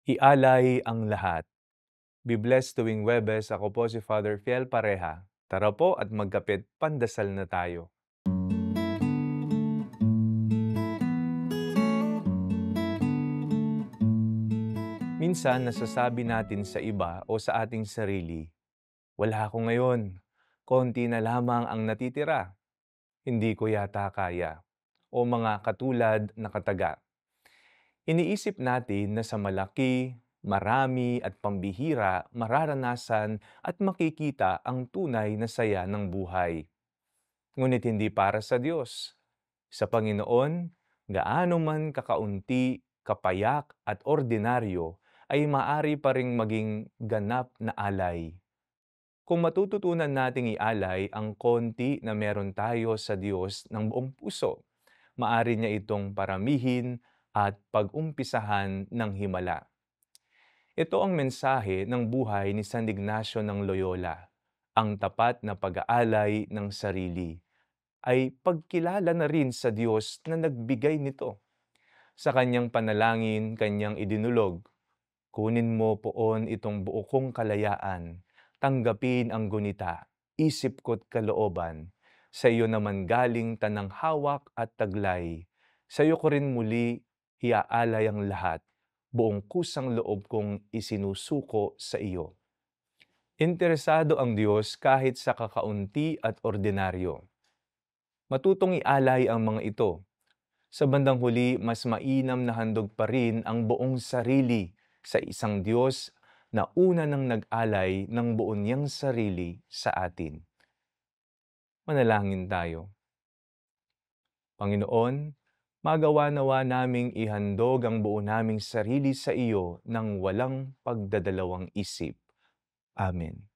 Ialay ang lahat. Be blessed tuwing Webes. Ako po si Father Fiel Pareha. Tara po at magkapit pandasal na tayo. Minsan nasasabi natin sa iba o sa ating sarili, wala ako ngayon, konti na lamang ang natitira, hindi ko yata kaya, o mga katulad na kataga. Iniisip natin na sa malaki, marami at pambihira mararanasan at makikita ang tunay na saya ng buhay. Ngunit hindi para sa Diyos. Sa Panginoon, gaano man kakaunti, kapayak at ordinaryo ay maari pa ring maging ganap na alay. Kung matututunan nating ialay ang konti na meron tayo sa Diyos ng buong puso, maari niya itong paramihin at pag-umpisahan ng himala. Ito ang mensahe ng buhay ni San Ignacio ng Loyola. Ang tapat na pag-aalay ng sarili ay pagkilala na rin sa Diyos na nagbigay nito. Sa kanyang panalangin, kanyang idinulog, kunin mo poon itong buo kong kalayaan, tanggapin ang gunita, isip ko't kalooban. Sa iyo naman galing tanang hawak at taglay. Sa iyo ko rin muli iaalay ang lahat, buong kusang loob kong isinusuko sa iyo. Interesado ang Diyos kahit sa kakaunti at ordinaryo. Matutong ialay ang mga ito. Sa bandang huli, mas mainam na handog pa rin ang buong sarili sa isang Diyos na una nang nag-alay ng buo niyang sarili sa atin. Manalangin tayo. Panginoon, magawa nawa naming ihandog ang buo naming sarili sa iyo ng walang pagdadalawang isip. Amen.